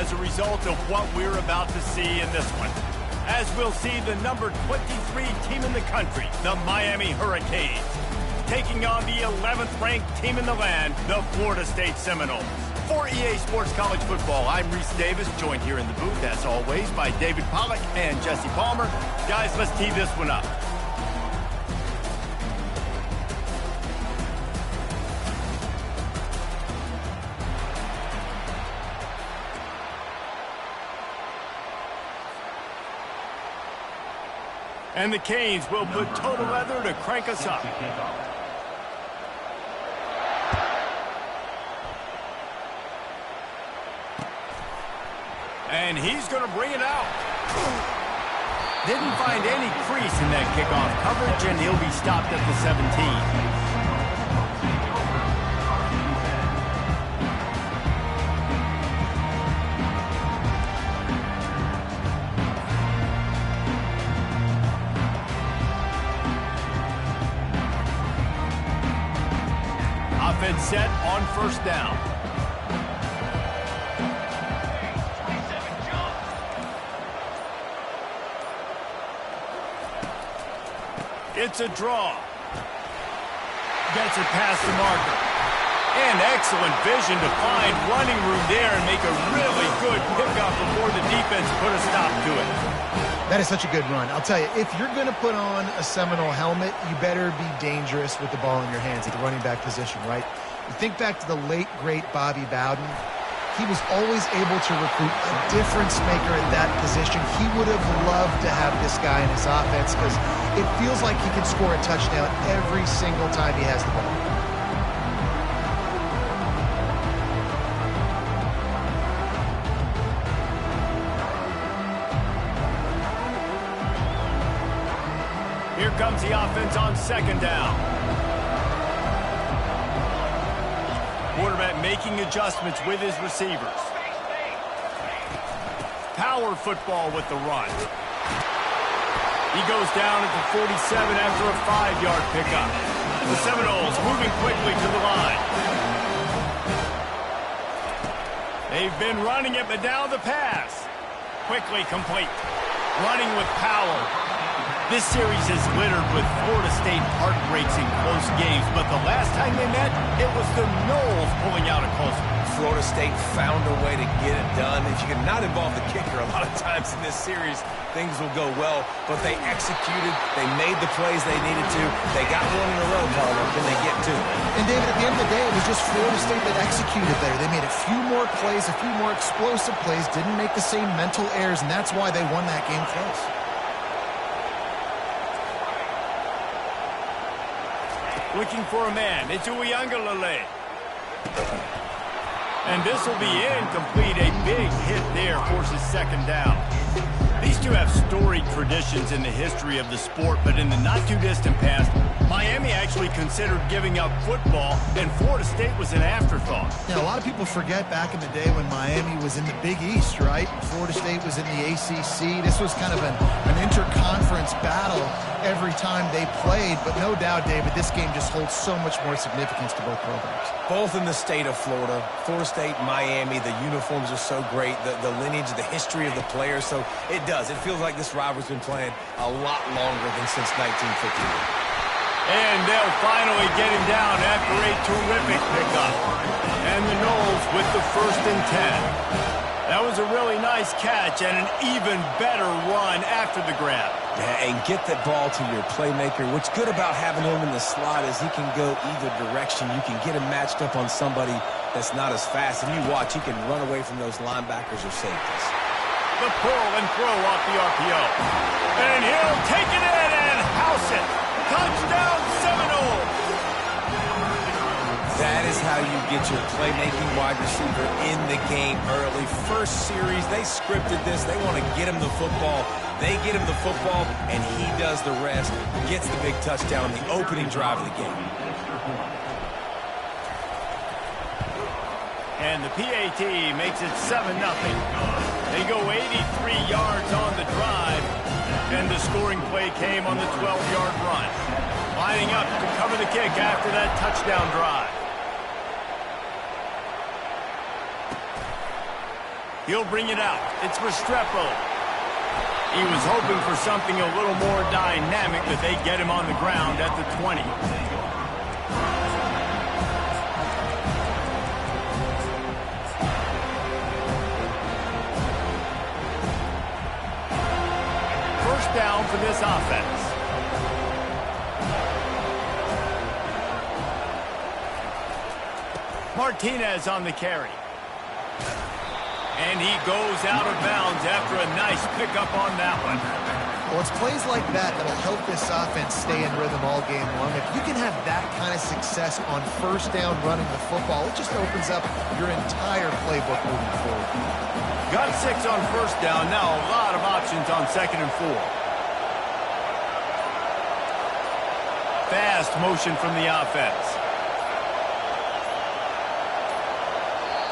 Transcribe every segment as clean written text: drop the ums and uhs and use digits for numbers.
as a result of what we're about to see in this one. As we'll see the number 23 team in the country, the Miami Hurricanes, taking on the 11th ranked team in the land, the Florida State Seminoles. For EA Sports College Football, I'm Reese Davis, joined here in the booth, as always, by David Pollack and Jesse Palmer. Guys, let's tee this one up. And the Canes will put total leather to crank us up. And he's going to bring it out. Didn't find any crease in that kickoff coverage, and he'll be stopped at the 17. Offense set on first down. It's a draw. Gets it past the marker. And excellent vision to find running room there and make a really good pickup before the defense put a stop to it. That is such a good run. I'll tell you, if you're going to put on a Seminole helmet, you better be dangerous with the ball in your hands at the running back position, right? You think back to the late, great Bobby Bowden. He was always able to recruit a difference maker at that position. He would have loved to have this guy in his offense because it feels like he can score a touchdown every single time he has the ball. Here comes the offense on second down. Quarterback making adjustments with his receivers. Power football with the run. He goes down at the 47 after a 5-yard pickup. The Seminoles moving quickly to the line. They've been running it, but now the pass. Quickly complete. Running with power. This series is littered with Florida State heartbreaks in close games, but the last time they met, it was the Noles pulling out a close one. Florida State found a way to get it done. If you can not involve the kicker a lot of times in this series, things will go well, but they executed, they made the plays they needed to, they got one in a row, Palmer, can they get two? And David, at the end of the day, it was just Florida State that executed better. They made a few more plays, a few more explosive plays, didn't make the same mental errors, and that's why they won that game close. Looking for a man. It's Uiagalelei. And this will be incomplete. A big hit there forces second down. These two have storied traditions in the history of the sport, but in the not-too-distant past, Miami actually considered giving up football, and Florida State was an afterthought. Yeah, a lot of people forget back in the day when Miami was in the Big East, right? Florida State was in the ACC. This was kind of an interconference battle every time they played, but no doubt, David, this game just holds so much more significance to both programs. Both in the state of Florida. Florida State, Miami, the uniforms are so great, the lineage, the history of the players, so it does. It feels like this rivalry's been playing a lot longer than since 1951. And they'll finally get him down after a terrific pickup. And the Noles with the 1st and 10. That was a really nice catch and an even better run after the grab. Yeah, and get that ball to your playmaker. What's good about having him in the slot is he can go either direction. You can get him matched up on somebody that's not as fast. And you watch, he can run away from those linebackers or safeties. The pull and throw off the RPO. And he'll take it in and house it. Touchdown, Seminoles! That is how you get your playmaking wide receiver in the game early. First series, they scripted this. They want to get him the football. They get him the football, and he does the rest. Gets the big touchdown on the opening drive of the game. And the PAT makes it 7-0. They go 83 yards on the drive, and the scoring play came on the 12-yard run. Lining up to cover the kick after that touchdown drive. He'll bring it out. It's Restrepo. He was hoping for something a little more dynamic, but they get him on the ground at the 20. First down for this offense. Martinez on the carry. And he goes out of bounds after a nice pickup on that one. Well, it's plays like that that'll help this offense stay in rhythm all game long. If you can have that kind of success on first down running the football, it just opens up your entire playbook moving forward. Got 6 on first down. Now a lot of options on 2nd and 4. Fast motion from the offense.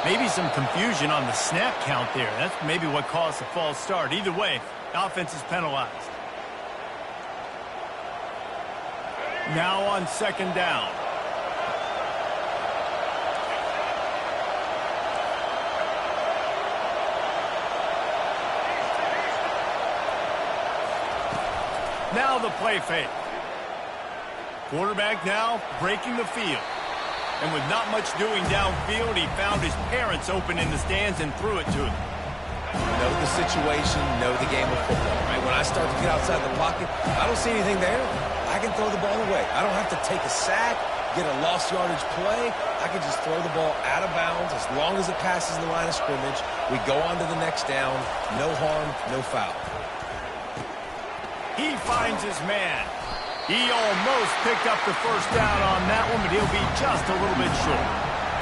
Maybe some confusion on the snap count there. That's maybe what caused the false start. Either way, the offense is penalized. Now on 2nd down. Now the play fake. Quarterback now breaking the field. And with not much doing downfield, he found his parents open in the stands and threw it to them. Know the situation, know the game of football, right? When I start to get outside the pocket, I don't see anything there. I can throw the ball away. I don't have to take a sack, get a lost yardage play. I can just throw the ball out of bounds as long as it passes the line of scrimmage. We go on to the next down. No harm, no foul. He finds his man. He almost picked up the first down on that one, but he'll be just a little bit short.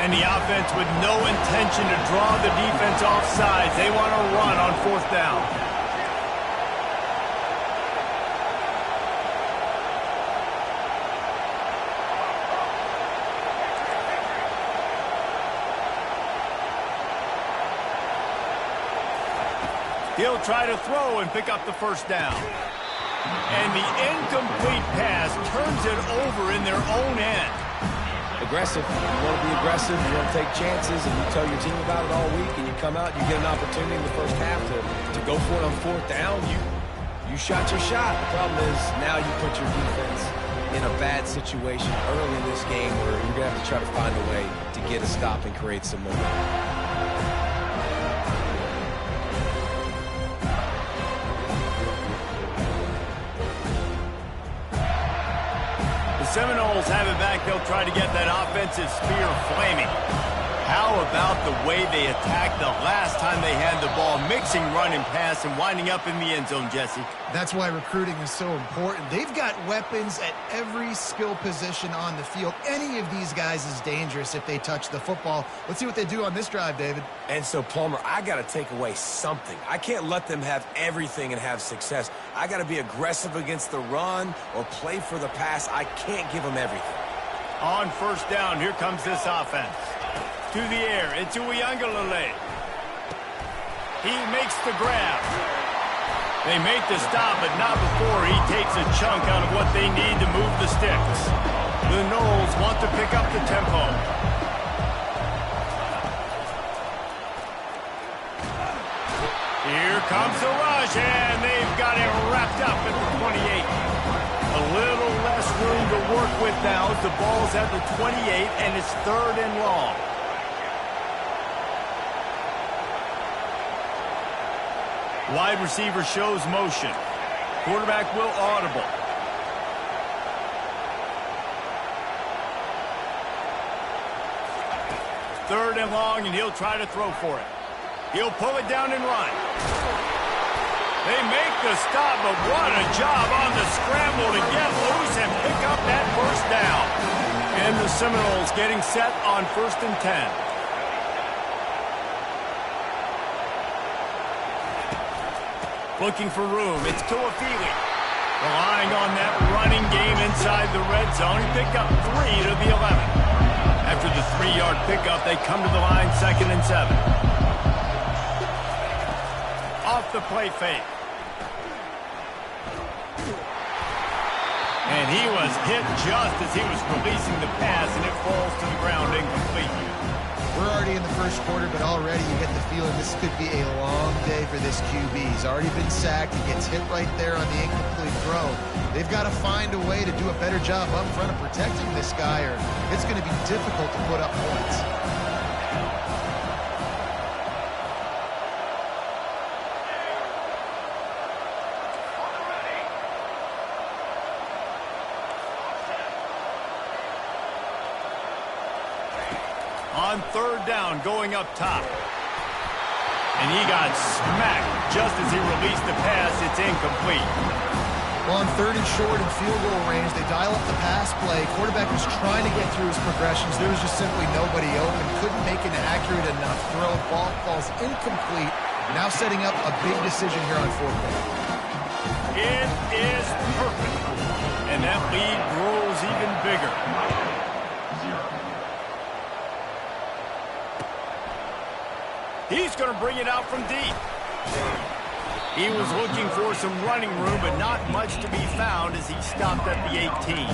And the offense with no intention to draw the defense off sides. They want to run on 4th down. He'll try to throw and pick up the first down. And the incomplete pass turns it over in their own end. Aggressive. You want to be aggressive. You want to take chances, and you tell your team about it all week, and you come out and you get an opportunity in the first half to go for it on 4th down. You shot your shot. The problem is now you put your defense in a bad situation early in this game where you're going to have to try to find a way to get a stop and create some momentum. Seminoles have it back. They'll try to get that offensive spear flaming. How about the way they attacked the last time they had the ball, mixing run and pass and winding up in the end zone, Jesse? That's why recruiting is so important. They've got weapons at every skill position on the field. Any of these guys is dangerous if they touch the football. Let's see what they do on this drive, David. And so, Palmer, I got to take away something. I can't let them have everything and have success. I got to be aggressive against the run or play for the pass. I can't give them everything. On 1st down, here comes this offense. To the air, it's Uiagalelei. He makes the grab. They make the stop, but not before he takes a chunk out of what they need to move the sticks. The Noles want to pick up the tempo. Here comes the rush, and they've got it wrapped up at the 28. A little less room to work with now as the ball's at the 28, and it's 3rd and long. Wide receiver shows motion. Quarterback will audible. Third and long, and he'll try to throw for it. He'll pull it down and run. They make the stop, but what a job on the scramble to get loose and pick up that first down. And the Seminoles getting set on 1st and 10. Looking for room. It's Tuafili. Relying on that running game inside the red zone. He picked up 3 to the 11. After the 3-yard pickup, they come to the line 2nd and 7. Off the play fake. And he was hit just as he was releasing the pass, and it falls to the ground incomplete. We're already in the first quarter, but already you get the feeling this could be a long day for this QB. He's already been sacked. He gets hit right there on the incomplete throw. They've got to find a way to do a better job up front of protecting this guy, or it's going to be difficult to put up points. On third down, going up top. And he got smacked just as he released the pass. It's incomplete. Well, on third and short and field goal range, they dial up the pass play. Quarterback was trying to get through his progressions. There was just simply nobody open. Couldn't make an accurate enough throw. Ball falls incomplete. Now setting up a big decision here on fourth down. It is perfect. And that lead grows even bigger. He's going to bring it out from deep. He was looking for some running room, but not much to be found as he stopped at the 18.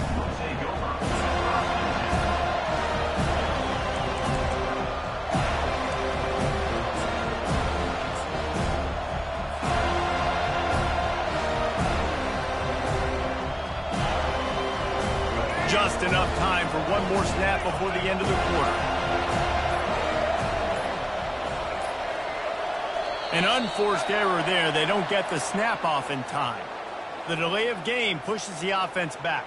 Just enough time for one more snap before the end of the quarter. An unforced error there. They don't get the snap off in time. The delay of game pushes the offense back.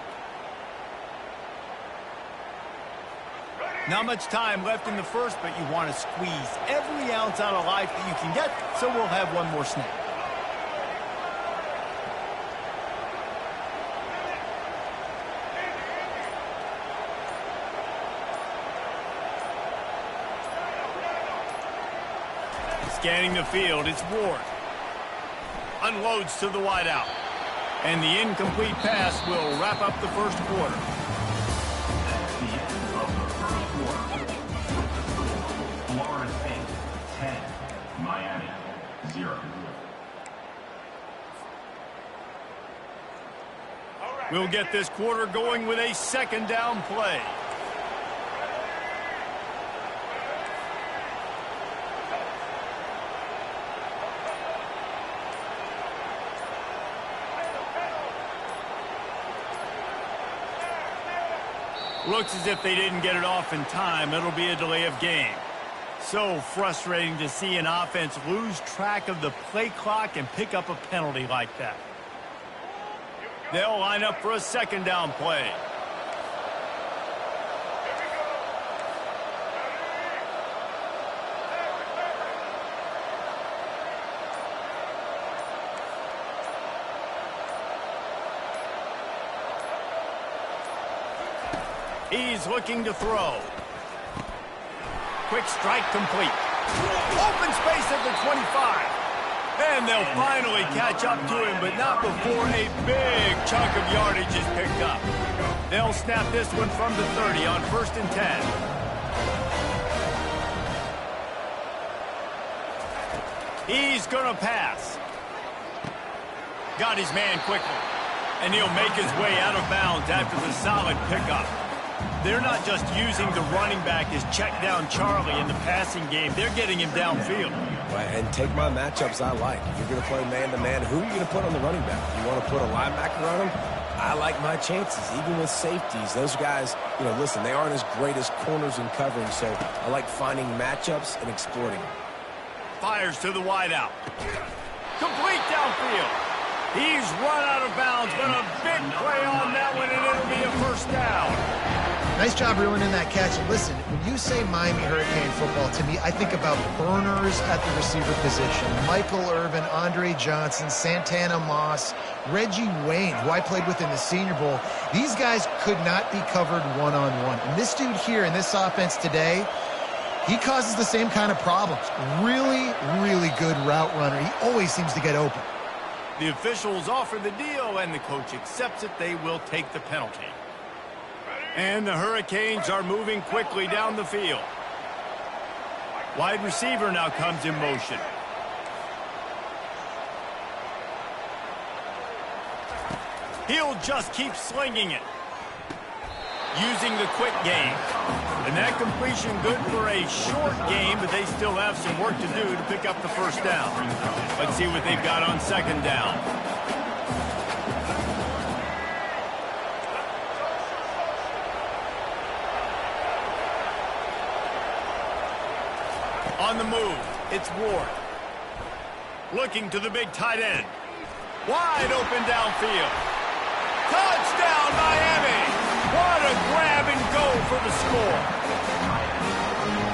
Not much time left in the first, but you want to squeeze every ounce out of life that you can get, so we'll have one more snap. Scanning the field, it's Ward. Unloads to the wideout. And the incomplete pass will wrap up the first quarter. That's the end of the first quarter. Florida State, 10. Miami, 0. We'll get this quarter going with a second down play. Looks as if they didn't get it off in time. It'll be a delay of game. So frustrating to see an offense lose track of the play clock and pick up a penalty like that. They'll line up for a second down play. He's looking to throw. Quick strike complete. Open space at the 25. And they'll finally catch up to him, but not before a big chunk of yardage is picked up. They'll snap this one from the 30 on 1st and 10. He's going to pass. Got his man quickly. And he'll make his way out of bounds after the solid pickup. They're not just using the running back as check down Charlie in the passing game. They're getting him downfield. Right, and take my matchups I like. If you're going to play man-to-man, who are you going to put on the running back? You want to put a linebacker on him? I like my chances, even with safeties. Those guys, you know, listen, they aren't as great as corners in covering, so I like finding matchups and exploiting them. Fires to the wideout. Complete downfield. He's run out of bounds, but a big play on that one, and it'll be a first down. Nice job reeling in that catch. And listen, when you say Miami Hurricane football, to me, I think about burners at the receiver position. Michael Irvin, Andre Johnson, Santana Moss, Reggie Wayne, who I played with in the Senior Bowl. These guys could not be covered one-on-one. And this dude here in this offense today, he causes the same kind of problems. Really, really good route runner. He always seems to get open. The officials offer the deal, and the coach accepts it. They will take the penalty. And the Hurricanes are moving quickly down the field. Wide receiver now comes in motion. He'll just keep slinging it. using the quick game. And that completion good for a short game, but they still have some work to do to pick up the first down. Let's see what they've got on second down. On the move, it's Ward. Looking to the big tight end. Wide open downfield. Touchdown, Miami! What a grab and go for the score.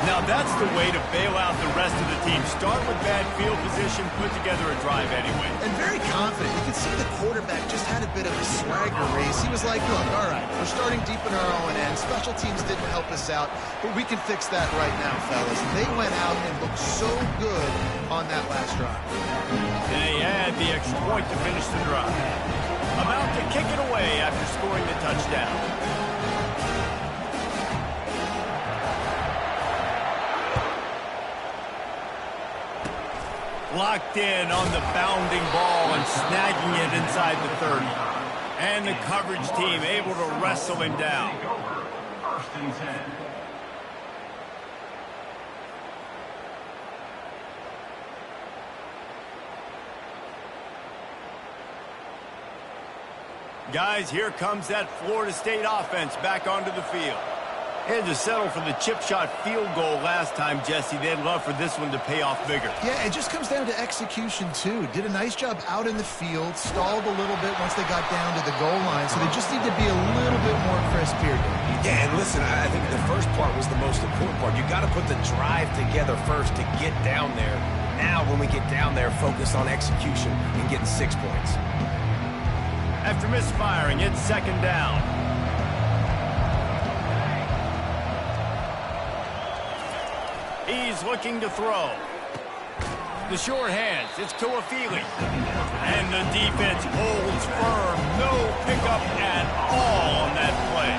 Now that's the way to bail out the rest of the team. Start with bad field position, put together a drive anyway. And very confident. You can see the quarterback just had a bit of a swagger race. He was like, look, all right, we're starting deep in our own end. Special teams didn't help us out, but we can fix that right now, fellas. They went out and looked so good on that last drive. And they had the extra point to finish the drive. About to kick it away after scoring the touchdown. Locked in on the bounding ball and snagging it inside the 30. And the coverage team able to wrestle him down. First and 10. Guys, here comes that Florida State offense back onto the field. Had to settle for the chip shot field goal last time, Jesse. They'd love for this one to pay off bigger. Yeah, it just comes down to execution, too. Did a nice job out in the field, stalled a little bit once they got down to the goal line, so they just need to be a little bit more crisp here. Yeah, and listen, I think the first part was the most important part. You got to put the drive together first to get down there. Now, when we get down there, focus on execution and getting 6 points. After misfiring, it's second down. He's looking to throw. The short hands, it's Tuafili. And the defense holds firm. No pickup at all on that play.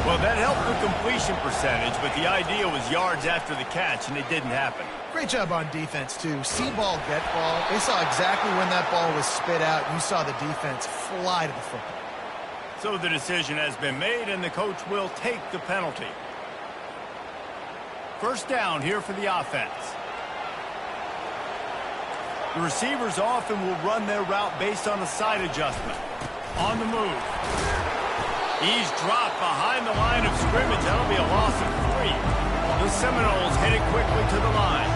Well, that helped the completion percentage, but the idea was yards after the catch, and it didn't happen. Great job on defense, too. See ball, get ball. They saw exactly when that ball was spit out. You saw the defense fly to the football. So the decision has been made, and the coach will take the penalty. First down here for the offense. The receivers often will run their route based on a side adjustment. On the move. He's dropped behind the line of scrimmage. That'll be a loss of 3. The Seminoles hit it quickly to the line.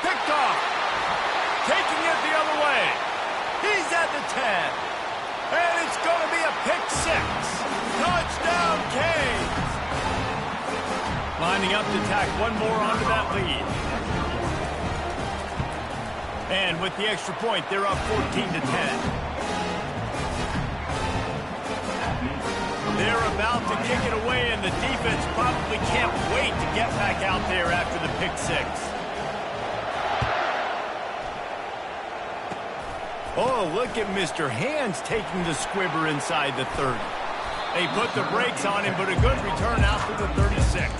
Picked off. Taking it the other way. He's at the 10. And it's going to be a pick 6. Touchdown, Canes. Lining up to tack one more onto that lead. And with the extra point, they're up 14-10. They're about to kick it away, and the defense probably can't wait to get back out there after the pick 6. Oh, look at Mr. Hands taking the squibber inside the 30. They put the brakes on him, but a good return out to the 36.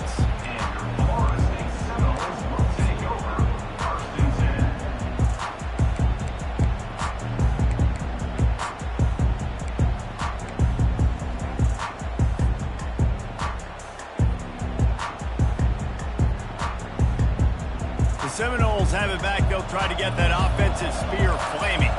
The Seminoles have it back. They'll try to get that offensive spear flaming.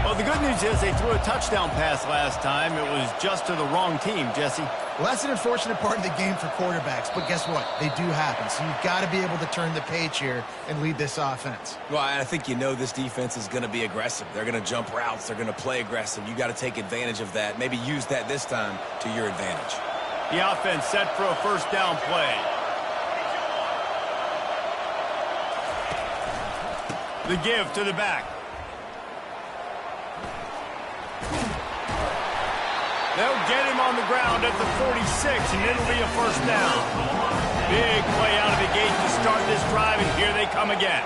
Well, the good news is they threw a touchdown pass last time. It was just to the wrong team, Jesse. Well, that's an unfortunate part of the game for quarterbacks, but guess what? They do happen, so you've got to be able to turn the page here and lead this offense. Well, I think you know this defense is going to be aggressive. They're going to jump routes. They're going to play aggressive. You got to take advantage of that. Maybe use that this time to your advantage. The offense set for a first down play. The give to the back. They'll get him on the ground at the 46, and it'll be a first down. Big play out of the gate to start this drive, and here they come again.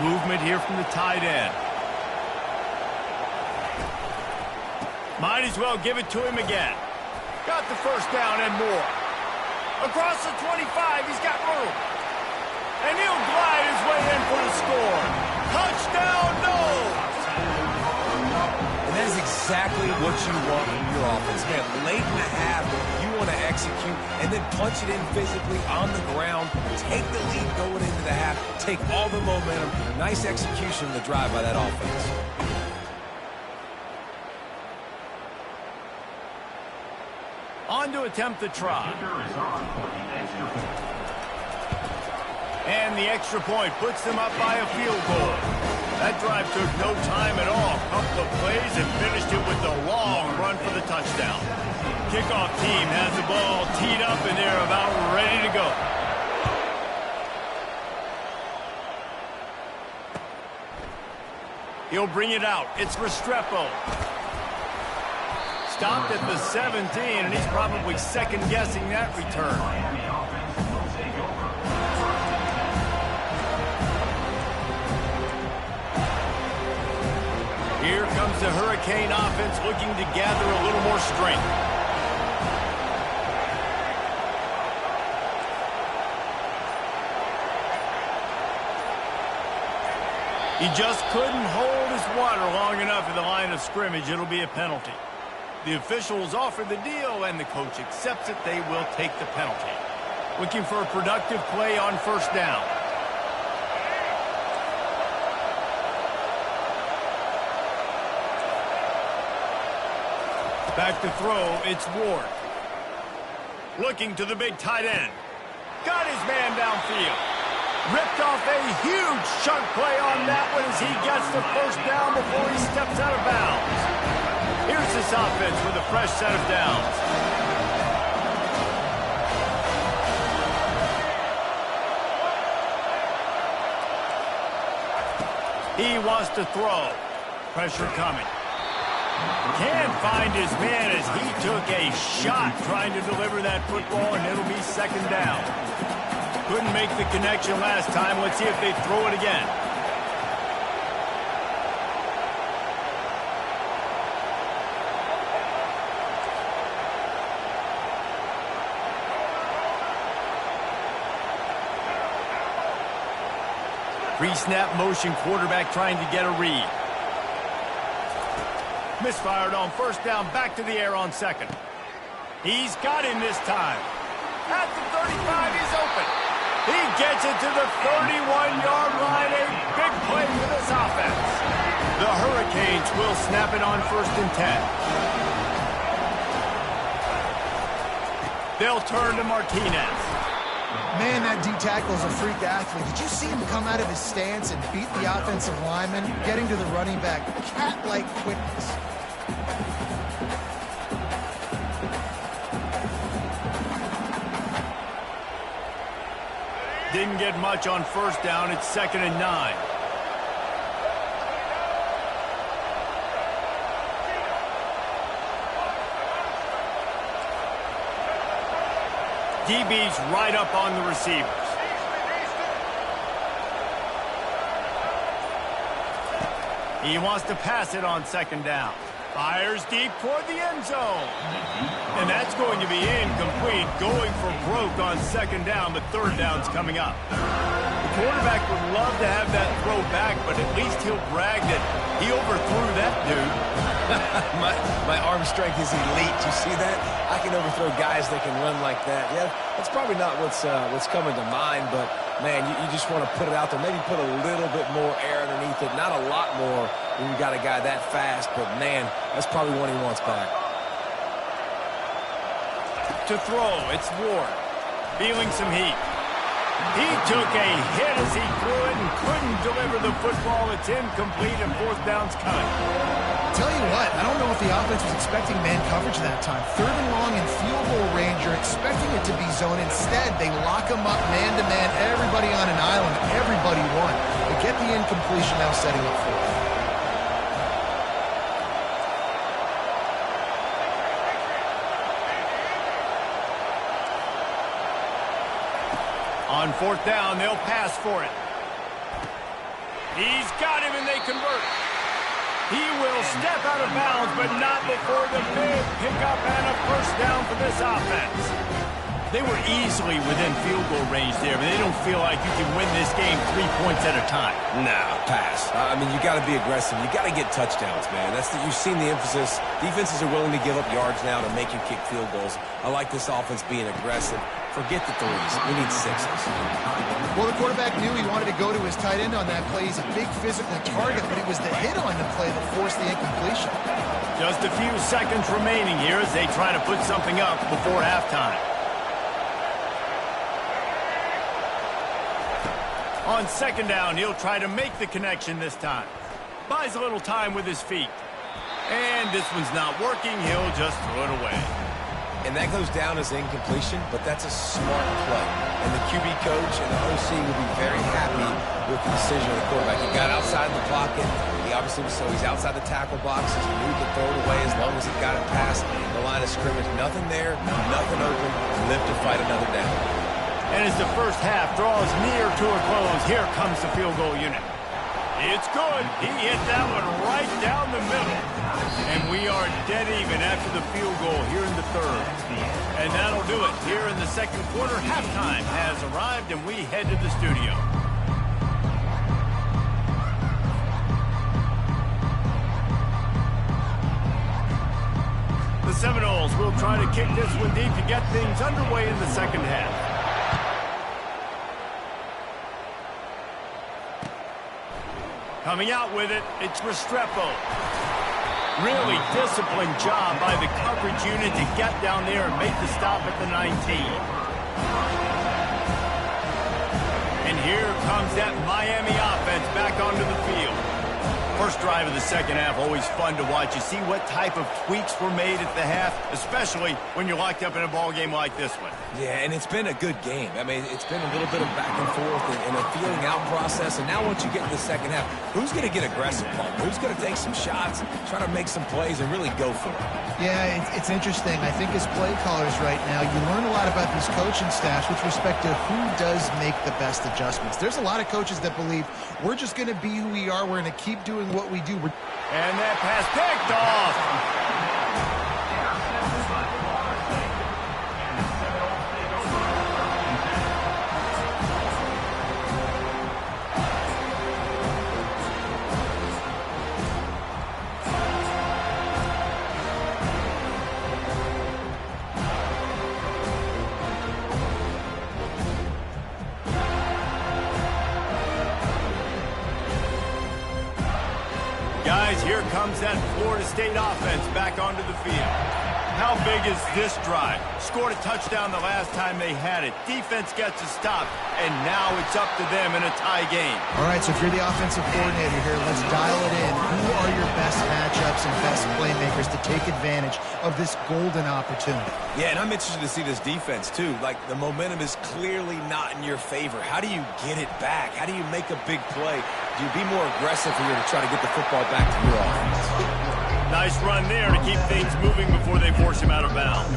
Movement here from the tight end. Might as well give it to him again. Got the first down and more. Across the 25, he's got room. And he'll glide his way in for the score. Touchdown, no! And that is exactly what you want from your offense. Man, late in the half, you want to execute and then punch it in physically on the ground. Take the lead going into the half. Take all the momentum. Nice execution of the drive by that offense. On to attempt the try. And the extra point puts them up by a field goal. That drive took no time at all. Couple of plays and finished it with a long run for the touchdown. Kickoff team has the ball teed up and they're about ready to go. He'll bring it out. It's Restrepo. Stopped at the 17, and he's probably second-guessing that return. Here comes the Hurricane offense looking to gather a little more strength. He just couldn't hold his water long enough at the line of scrimmage. It'll be a penalty. The officials offer the deal, and the coach accepts it. They will take the penalty. Looking for a productive play on first down. Back to throw, it's Ward. Looking to the big tight end. Got his man downfield. Ripped off a huge chunk play on that one as he gets the first down before he steps out of bounds. Here's this offense with a fresh set of downs. He wants to throw. Pressure coming. Can't find his man as he took a shot trying to deliver that football, and it'll be second down. Couldn't make the connection last time. Let's see if they throw it again. Pre-snap motion, quarterback trying to get a read. Misfired on first down, back to the air on second. He's got him this time. At the 35, he's open. He gets it to the 31-yard line. A big play for this offense. The Hurricanes will snap it on 1st and 10. They'll turn to Martinez. Man, that D-tackle is a freak athlete. Did you see him come out of his stance and beat the offensive lineman, getting to the running back? Cat-like quickness. Didn't get much on first down. It's 2nd and 9. DB's right up on the receivers. He wants to pass it on 2nd down. Fires deep toward the end zone. And that's going to be incomplete. Going for broke on 2nd down, but 3rd down's coming up. The quarterback would love to have that throw back, but at least he'll brag that he overthrew that dude. my arm strength is elite. You see that? I can overthrow guys that can run like that. Yeah, that's probably not what's coming to mind, but, man, you just want to put it out there. Maybe put a little bit more air underneath it. Not a lot more when you got a guy that fast, but, man, that's probably one he wants back. To throw, it's Ward. Feeling some heat. He took a hit as he threw it and couldn't deliver the football. It's incomplete and 4th down's coming. Tell you what, I don't know if the offense was expecting man coverage that time. 3rd and long in field goal range, you're expecting it to be zone. Instead, they lock him up man-to-man, everybody on an island, everybody won. They get the incompletion now setting up for it. On 4th down, they'll pass for it. He's got him, and they convert. He will step out of bounds, but not before the big pickup and a 1st down for this offense. They were easily within field goal range there, but they don't feel like you can win this game 3 points at a time. Nah, pass. I mean, you got to be aggressive. You got to get touchdowns, man. You've seen the emphasis. Defenses are willing to give up yards now to make you kick field goals. I like this offense being aggressive. Forget the threes. We need sixes. Well, the quarterback knew he wanted to go to his tight end on that play. He's a big physical target, but it was the hit on the play that forced the incompletion. Just a few seconds remaining here as they try to put something up before halftime. On second down, he'll try to make the connection this time. Buys a little time with his feet. And this one's not working. He'll just throw it away. And that goes down as incompletion, but that's a smart play. And the QB coach and the OC will be very happy with the decision of the quarterback. He got outside the pocket. He's outside the tackle boxes. He knew to throw it away as long as he got it past the line of scrimmage. Nothing there, nothing open. Live to fight another down. And as the first half draws near to a close, here comes the field goal unit. It's good. He hit that one right down the middle. And we are dead even after the field goal here in the third. And that'll do it. Here in the second quarter, halftime has arrived, and we head to the studio. The Seminoles will try to kick this one deep to get things underway in the second half. Coming out with it, it's Restrepo. Really disciplined job by the coverage unit to get down there and make the stop at the 19. And here comes that Miami offense back onto the field. First drive of the second half, always fun to watch. You see what type of tweaks were made at the half, especially when you're locked up in a ball game like this one. Yeah, and it's been a good game. I mean, it's been a little bit of back and forth and a feeling out process. And now once you get to the second half, who's going to get aggressive, Paul? Who's going to take some shots, try to make some plays, and really go for it? Yeah, it's interesting. I think as play callers right now, you learn a lot about these coaching staffs with respect to who does make the best adjustments. There's a lot of coaches that believe we're just going to be who we are. We're going to keep doing what we do. And that pass picked off. Guys, here comes that Florida State offense back onto the field. How big is this drive? Scored a touchdown the last time they had it. Defense gets a stop, and now it's up to them in a tie game. All right, so if you're the offensive coordinator here, let's dial it in. Who are your best matchups and best playmakers to take advantage of this golden opportunity? Yeah, and I'm interested to see this defense, too. Like, the momentum is clearly not in your favor. How do you get it back? How do you make a big play? Do you be more aggressive here to try to get the football back to your offense? Nice run there to keep things moving before they force him out of bounds.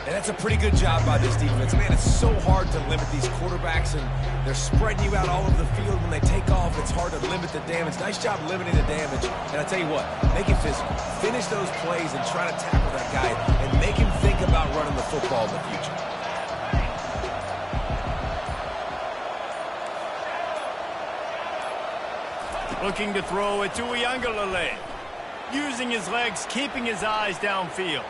And that's a pretty good job by this defense. Man, it's so hard to limit these quarterbacks, and they're spreading you out all over the field. When they take off, it's hard to limit the damage. Nice job limiting the damage. And I tell you what, make it physical. Finish those plays and try to tackle that guy and make him think about running the football in the future. Looking to throw it to Uiagalelei. Using his legs, keeping his eyes downfield.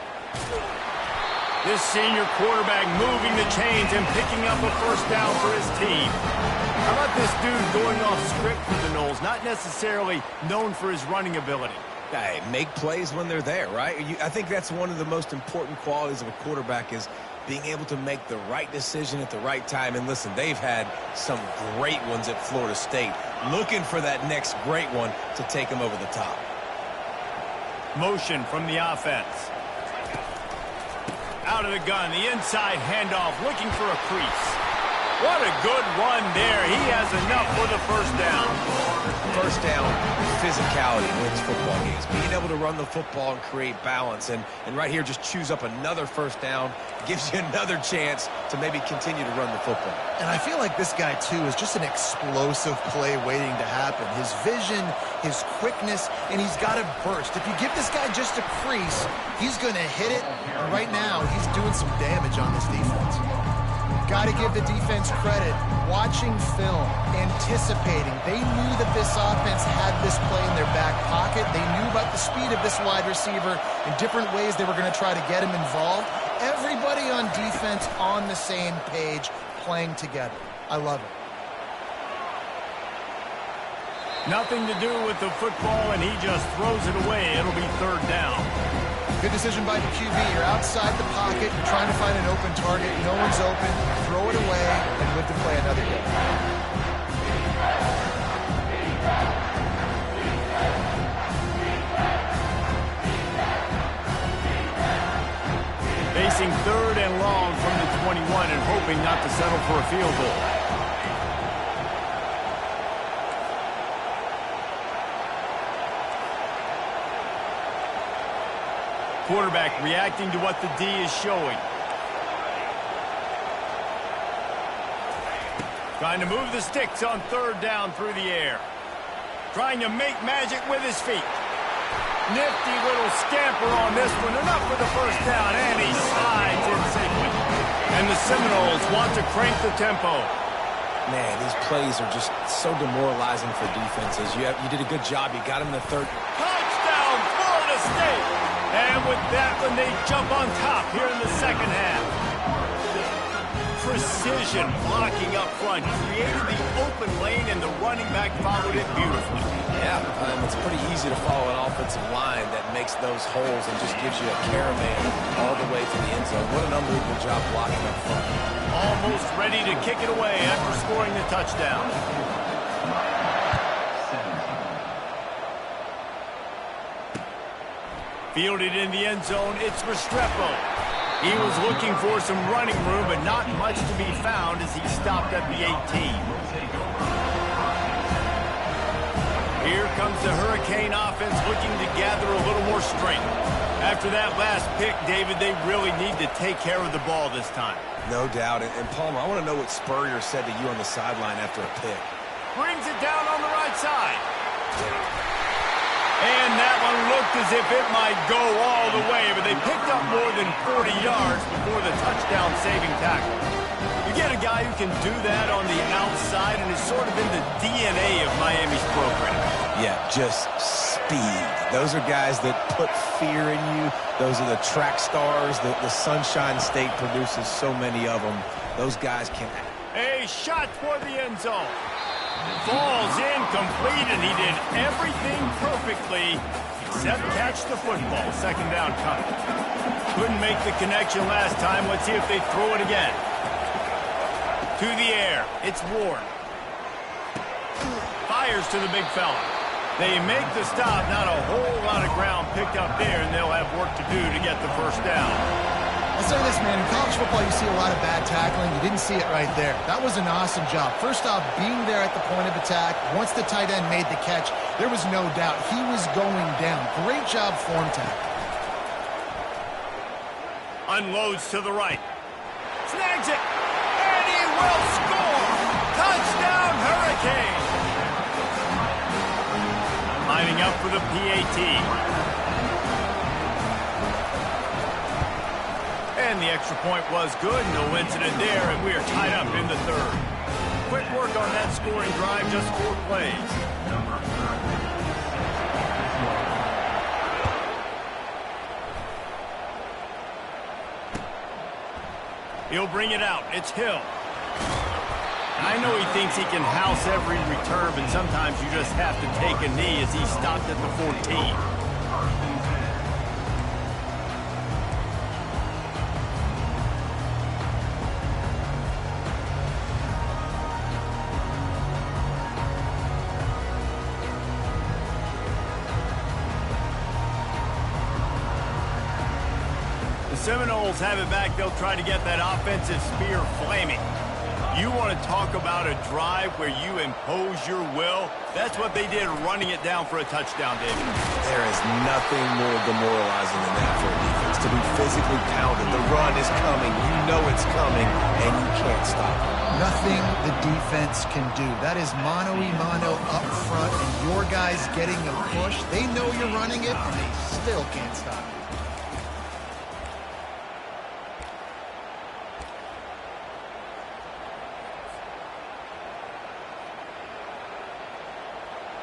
This senior quarterback moving the chains and picking up a first down for his team. How about this dude going off script for the Noles? Not necessarily known for his running ability. Hey, make plays when they're there, right? I think that's one of the most important qualities of a quarterback is being able to make the right decision at the right time. And listen, they've had some great ones at Florida State. Looking for that next great one to take them over the top. Motion from the offense. Out of the gun, the inside handoff, looking for a crease. What a good run there. He has enough for the first down. first down, physicality wins football games. Being able to run the football and create balance. And right here, just choose up another first down. Gives you another chance to maybe continue to run the football. And I feel like this guy, too, is just an explosive play waiting to happen. His vision, his quickness, and he's got to burst. If you give this guy just a crease, he's going to hit it. And right now, he's doing some damage on this defense. Got to give the defense credit. Watching film, anticipating. They knew that this offense had this play in their back pocket. They knew about the speed of this wide receiver and different ways they were going to try to get him involved. Everybody on defense on the same page, playing together. I love it. Nothing to do with the football, and he just throws it away. It'll be third down. Good decision by the QB. You're outside the pocket. You're trying to find an open target. No one's open. Throw it away and live to play another day. Facing third and long from the 21 and hoping not to settle for a field goal. Quarterback reacting to what the D is showing. Trying to move the sticks on third down through the air. Trying to make magic with his feet. Nifty little scamper on this one. Enough for the first down, and he slides in safely. And the Seminoles want to crank the tempo. Man, these plays are just so demoralizing for defenses. You did a good job. You got him in the third. Touchdown, Florida State! And with that one, they jump on top here in the second half. Precision blocking up front. Created the open lane, and the running back followed it beautifully. Yeah, it's pretty easy to follow an offensive line that makes those holes and just gives you a caravan all the way to the end zone. What an unbelievable job blocking up front. Almost ready to kick it away after scoring the touchdown. Fielded in the end zone, it's Restrepo. He was looking for some running room, but not much to be found as he stopped at the 18. Here comes the Hurricane offense looking to gather a little more strength. After that last pick, David, they really need to take care of the ball this time. No doubt. And Palmer, I want to know what Spurrier said to you on the sideline after a pick. Brings it down on the right side. And that one looked as if it might go all the way, but they picked up more than 40 yards before the touchdown-saving tackle. You get a guy who can do that on the outside, and it's sort of in the DNA of Miami's program. Yeah, just speed. Those are guys that put fear in you. Those are the track stars. The Sunshine State produces so many of them. Those guys can... A shot toward the end zone. Falls incomplete, and he did everything perfectly except catch the football. Second down coming. Couldn't make the connection last time. Let's see if they throw it again. To the air. It's Ward. Fires to the big fella. They make the stop. Not a whole lot of ground picked up there, and they'll have work to do to get the first down. I'll say this, man. In college football, you see a lot of bad tackling. You didn't see it right there. That was an awesome job. First off, being there at the point of attack. Once the tight end made the catch, there was no doubt he was going down. Great job form tackle. Unloads to the right. Snags it. And he will score. Touchdown, Hurricane. Lining up for the PAT. And the extra point was good. No incident there, and we are tied up in the third. Quick work on that scoring drive, just 4 plays. He'll bring it out. It's Hill. I know he thinks he can house every return, but sometimes you just have to take a knee as he stopped at the 14. Seminoles have it back. They'll try to get that offensive spear flaming. You want to talk about a drive where you impose your will? That's what they did, running it down for a touchdown, David. There is nothing more demoralizing than that for a defense, to be physically pounded. The run is coming. You know it's coming, and you can't stop it. Nothing the defense can do. That is mano-a-mano up front, and your guys getting the push. They know you're running it, and they still can't stop it.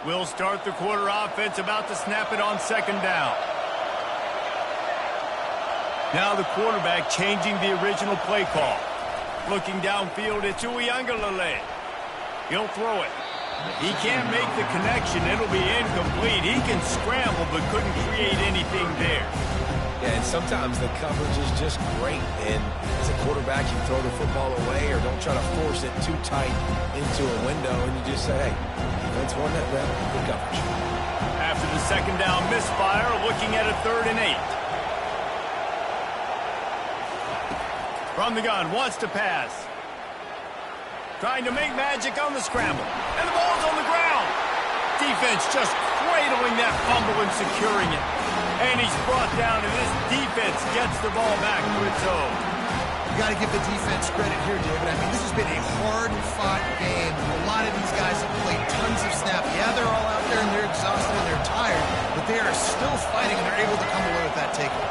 We'll start the quarter offense, about to snap it on second down. Now the quarterback changing the original play call. Looking downfield, it's Uiagalelei. He'll throw it. He can't make the connection. It'll be incomplete. He can scramble, but couldn't create anything there. Yeah, and sometimes the coverage is just great. And as a quarterback, you throw the football away or don't try to force it too tight into a window, and you just say, hey, defense won that rep, good coverage. After the second down misfire, looking at a 3rd and 8. From the gun, wants to pass. Trying to make magic on the scramble. And the ball's on the ground. Defense just cradling that fumble and securing it. And he's brought down, and this defense gets the ball back to its own. You got to give the defense credit here, David. I mean, this has been a hard-fought game. A lot of these guys have played tons of snaps. Yeah, they're all out there, and they're exhausted, and they're tired, but they are still fighting, and they're able to come away with that takeaway.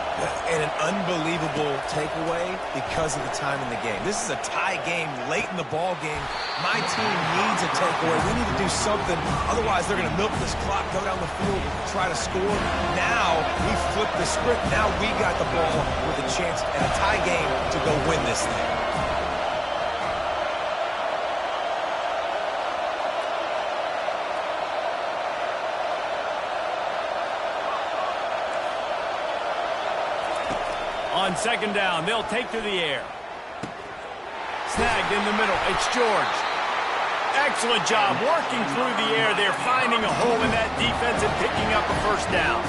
And an unbelievable takeaway because of the time in the game. This is a tie game late in the ball game. My team needs a takeaway. We need to do something. Otherwise, they're going to milk this clock, go down the field, try to score. Now, we flip the script. Now we got the ball with a chance at a tie game to go win this thing. On second down, they'll take to the air. Snagged in the middle. It's George. Excellent job working through the air. They're finding a hole in that defense and picking up a first down.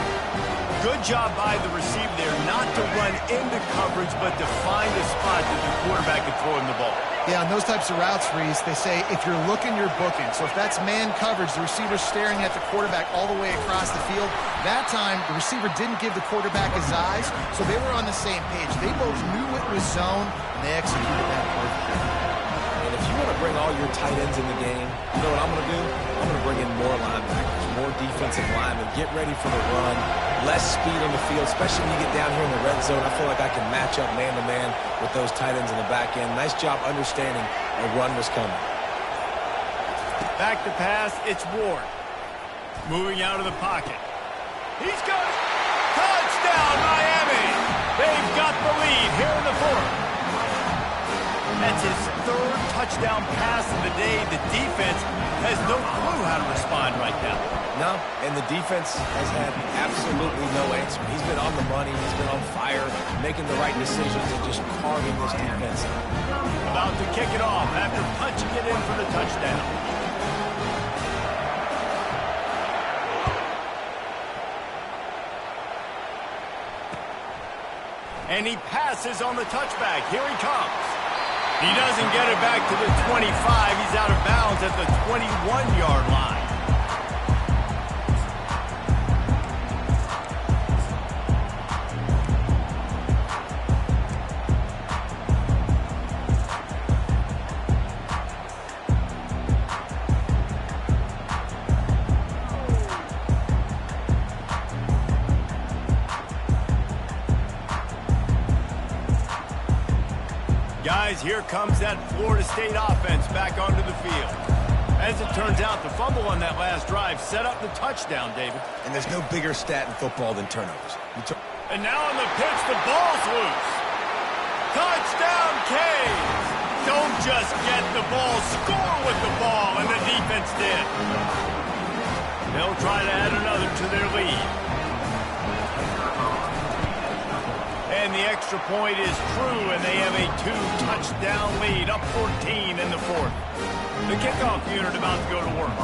Good job by the receiver there, not to run into coverage, but to find a spot that the quarterback can throw him the ball. Yeah, on those types of routes, Reese, they say if you're looking, you're booking. So if that's man coverage, the receiver's staring at the quarterback all the way across the field. That time, the receiver didn't give the quarterback his eyes, so they were on the same page. They both knew it was zone, and they executed that perfectly. And if you want to bring all your tight ends in the game, you know what I'm going to do? I'm going to bring in more linebackers, more defensive linemen, get ready for the run, less speed on the field, especially when you get down here in the red zone. I feel like I can match up man-to-man with those tight ends in the back end. Nice job understanding a run was coming. Back to pass, it's Ward. Moving out of the pocket. He's got it! Touchdown, Miami! They've got the lead here in the 4th. That's his 3rd touchdown pass of the day. The defense has no clue how to respond right now. No, and the defense has had absolutely no answer. He's been on the money. He's been on fire, making the right decisions and just carving this defense up. About to kick it off after punching it in for the touchdown. And he passes on the touchback. Here he comes. He doesn't get it back to the 25. He's out of bounds at the 21-yard line. Guys, here comes that Florida State offense back onto the field. As it turns out, the fumble on that last drive set up the touchdown, David. And there's no bigger stat in football than turnovers. And now on the pitch, the ball's loose. Touchdown, Canes! Don't just get the ball, score with the ball, and the defense did. They'll try to add another to their lead. And the extra point is true, and they have a 2-touchdown lead, up 14 in the 4th. The kickoff unit about to go to work.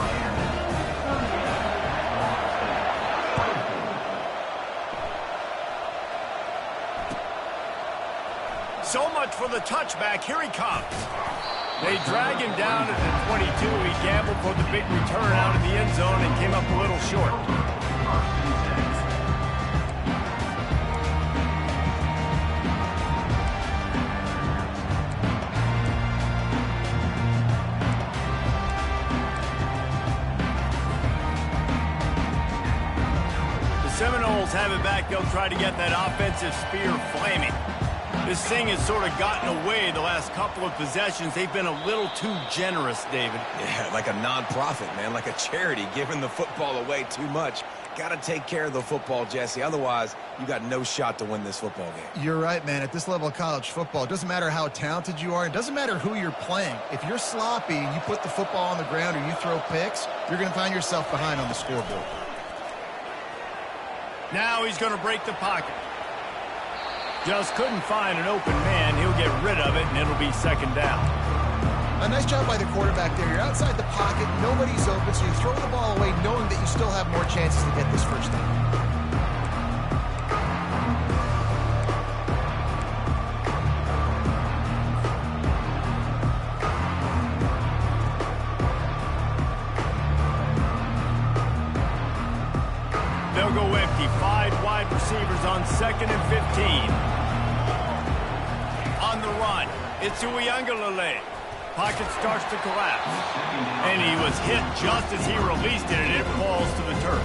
So much for the touchback. Here he comes. They drag him down to the 22. He gambled for the big return out of the end zone and came up a little short. Seminoles have it back. They'll try to get that offensive spear flaming. This thing has sort of gotten away the last couple of possessions. They've been a little too generous, David. Yeah, like a non-profit, man, like a charity, giving the football away too much. Got to take care of the football, Jesse. Otherwise, you got no shot to win this football game. You're right, man. At this level of college football, it doesn't matter how talented you are. It doesn't matter who you're playing. If you're sloppy and you put the football on the ground or you throw picks, you're going to find yourself behind on the scoreboard. Now he's going to break the pocket. Just couldn't find an open man. He'll get rid of it, and it'll be second down. A nice job by the quarterback there. You're outside the pocket. Nobody's open, so you throw the ball away knowing that you still have more chances to get this first down. They'll go empty. 5 wide receivers on 2nd and 15. On the run, it's Uiagalelei. Pocket starts to collapse. And he was hit just as he released it, and it falls to the turf.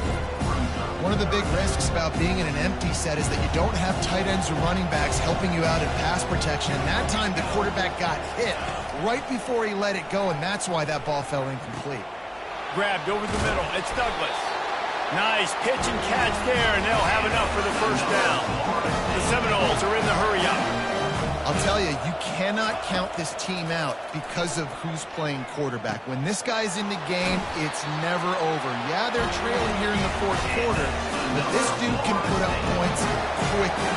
One of the big risks about being in an empty set is that you don't have tight ends or running backs helping you out in pass protection. And that time, the quarterback got hit right before he let it go, and that's why that ball fell incomplete. Grabbed over the middle. It's Douglas. Nice pitch and catch there, and they'll have enough for the first down. The Seminoles are in the hurry-up. I'll tell you, you cannot count this team out because of who's playing quarterback. When this guy's in the game, it's never over. Yeah, they're trailing here in the fourth quarter, but this dude can put up points quickly.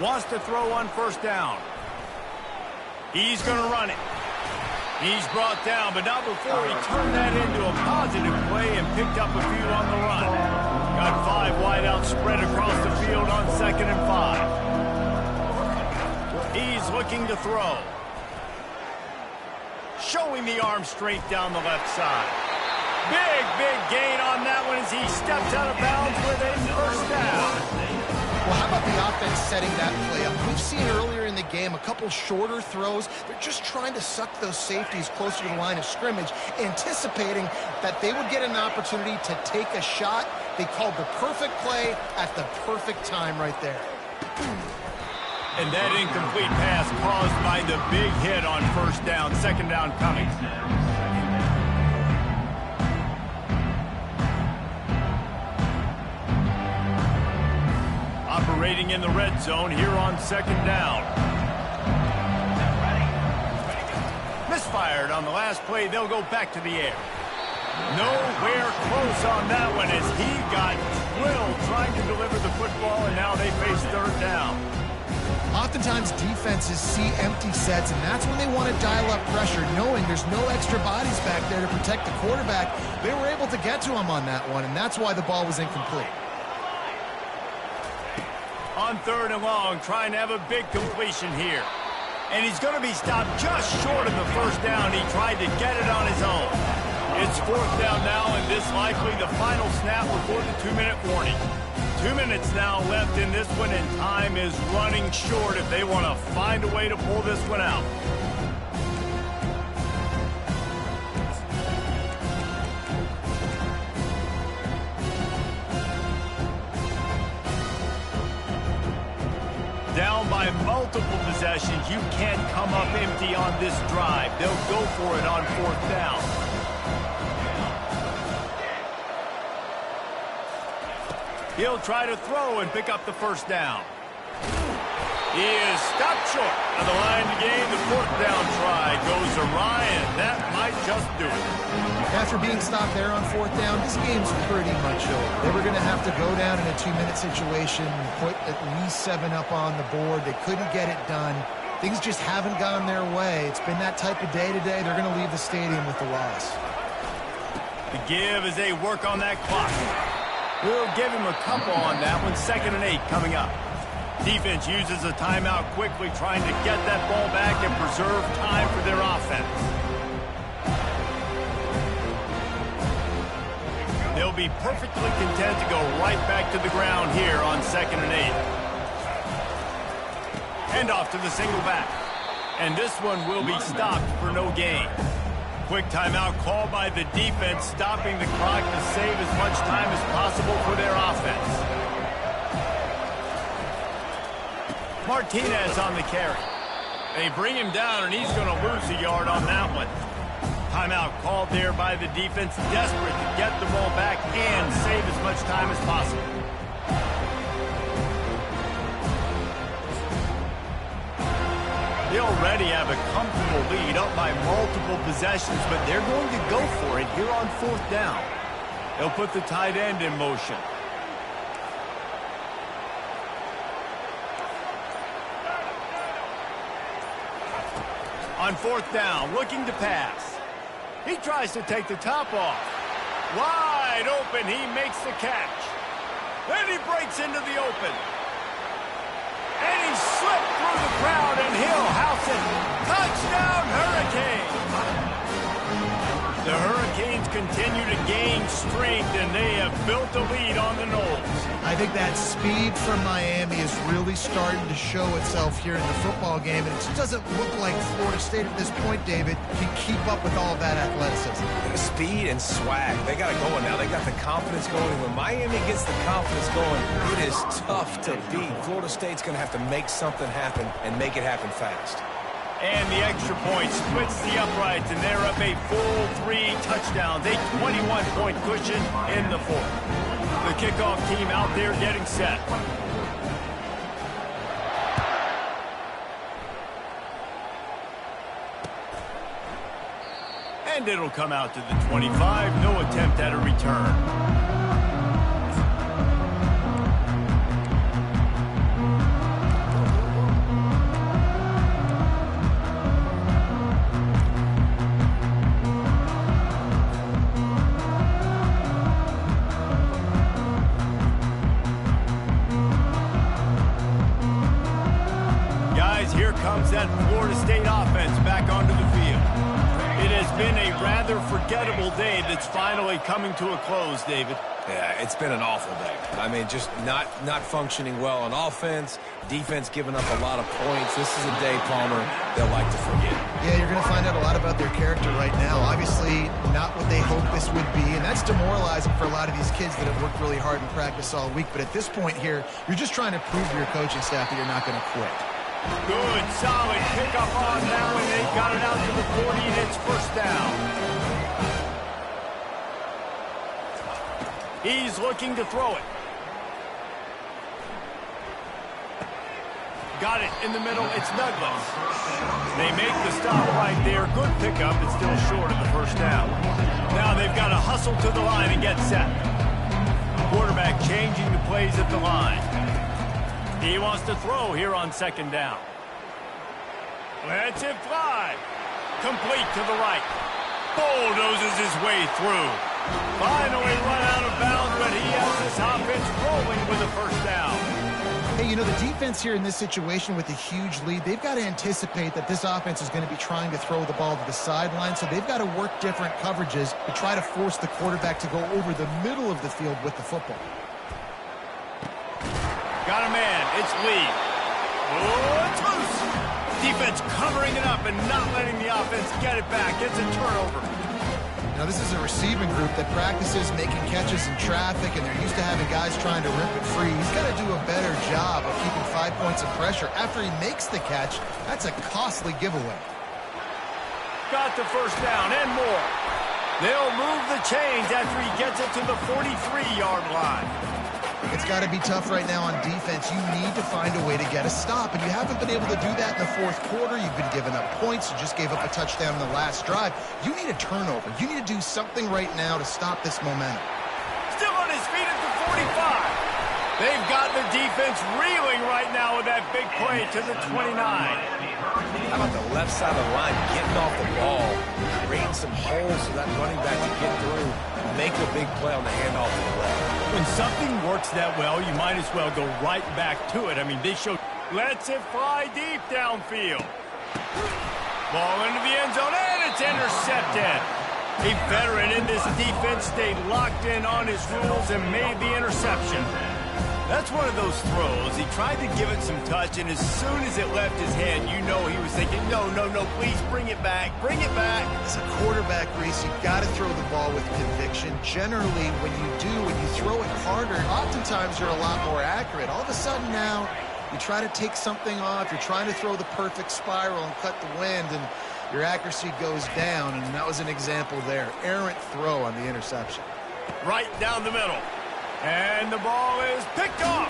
Wants to throw on first down. He's going to run it. He's brought down, but not before he turned that into a positive play and picked up a few on the run. Got 5 wide out spread across the field on 2nd and 5. He's looking to throw. Showing the arm straight down the left side. Big gain on that one as he steps out of bounds with a first down. Well, how about the offense setting that play up? We've seen earlier in the game a couple shorter throws. They're just trying to suck those safeties closer to the line of scrimmage, anticipating that they would get an opportunity to take a shot. They called the perfect play at the perfect time right there. And that incomplete pass caused by the big hit on first down. Second down coming. Operating in the red zone here on second down. Misfired on the last play. They'll go back to the air. Nowhere close on that one as he got drilled trying to deliver the football, and now they face third down. Oftentimes defenses see empty sets, and that's when they want to dial up pressure, knowing there's no extra bodies back there to protect the quarterback. They were able to get to him on that one, and that's why the ball was incomplete. On 3rd and long, trying to have a big completion here. And he's going to be stopped just short of the first down. He tried to get it on his own. It's 4th down now, and this likely the final snap before the 2-minute warning. 2 minutes now left in this one, and time is running short if they want to find a way to pull this one out. Down by multiple possessions, you can't come up empty on this drive. They'll go for it on 4th down. He'll try to throw and pick up the first down. He is stopped short of the line to gain. The 4th down try goes awry, and that might just do it. After being stopped there on 4th down, this game's pretty much over. They were going to have to go down in a 2-minute situation and put at least 7 up on the board. They couldn't get it done. Things just haven't gone their way. It's been that type of day today. They're going to leave the stadium with the loss. The give as they work on that clock. We'll give him a couple on that one. 2nd and 8 coming up. Defense uses a timeout quickly, trying to get that ball back and preserve time for their offense. They'll be perfectly content to go right back to the ground here on 2nd and 8. Hand off to the single back. And this one will be stopped for no gain. Quick timeout called by the defense, stopping the clock to save as much time as possible for their offense. Martinez on the carry. They bring him down, and he's going to lose a yard on that one. Timeout called there by the defense, desperate to get the ball back and save as much time as possible. They already have a comfortable lead, up by multiple possessions, but they're going to go for it here on 4th down. They'll put the tight end in motion. On 4th down, looking to pass. He tries to take the top off. Wide open, he makes the catch. Then he breaks into the open. And he slipped through the crowd, and he'll house it. Touchdown, Hurricanes! The Hurricanes continue to gain strength, and they have built a lead on the Noles. I think that speed from Miami is really starting to show itself here in the football game, and it just doesn't look like Florida State at this point, David, can keep up with all that athleticism. Speed and swag. They got it going now. They got the confidence going. When Miami gets the confidence going, it is tough to beat. Florida State's going to have to make something happen and make it happen fast. And the extra point splits the uprights, and they're up a full 3 touchdowns, a 21-point cushion in the 4th. The kickoff team out there getting set. And it'll come out to the 25. No attempt at a return. That Florida State offense back onto the field. It has been a rather forgettable day that's finally coming to a close, David. Yeah, it's been an awful day. I mean, just not functioning well on offense, defense giving up a lot of points. This is a day, Palmer, they'll like to forget. Yeah, you're going to find out a lot about their character right now. Obviously, not what they hoped this would be, and that's demoralizing for a lot of these kids that have worked really hard in practice all week. But at this point here, you're just trying to prove to your coaching staff that you're not going to quit. Good, solid pickup on that one. They got it out to the 40, and it's 1st down. He's looking to throw it. Got it in the middle. It's Douglas. They make the stop right there. Good pickup. It's still short of the 1st down. Now they've got to hustle to the line and get set. Quarterback changing the plays at the line. He wants to throw here on 2nd down. Lets it fly. Complete to the right. Bulldozes his way through. Finally run out of bounds, but he has this offense rolling with a 1st down. Hey, you know, the defense here in this situation with a huge lead, they've got to anticipate that this offense is going to be trying to throw the ball to the sideline, so they've got to work different coverages to try to force the quarterback to go over the middle of the field with the football. Got a man. It's Lee. Oh, it's loose. Defense covering it up and not letting the offense get it back. It's a turnover. Now, this is a receiving group that practices making catches in traffic, and they're used to having guys trying to rip it free. He's got to do a better job of keeping 5 points of pressure. After he makes the catch, that's a costly giveaway. Got the 1st down and more. They'll move the chains after he gets it to the 43-yard line. It's got to be tough right now on defense. You need to find a way to get a stop, and you haven't been able to do that in the 4th quarter. You've been giving up points. You just gave up a touchdown in the last drive. You need a turnover. You need to do something right now to stop this momentum. Still on his feet at the 45. They've got the defense reeling right now with that big play to the 29. How about the left side of the line getting off the ball, creating some holes so that running back can get through, make a big play on the handoff to the left. When something works that well, you might as well go right back to it. I mean, they showed, lets it fly deep downfield. Ball into the end zone, and it's intercepted. A veteran in this defense stayed locked in on his rules and made the interception. That's one of those throws. He tried to give it some touch, and as soon as it left his hand, you know he was thinking, no, please bring it back, bring it back. As a quarterback, Reese, you've got to throw the ball with conviction. Generally, when you throw it harder, oftentimes you're a lot more accurate. All of a sudden now, you try to take something off, you're trying to throw the perfect spiral and cut the wind, and your accuracy goes down, and that was an example there. Errant throw on the interception. Right down the middle. And the ball is picked off.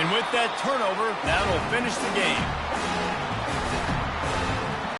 And with that turnover, that'll finish the game.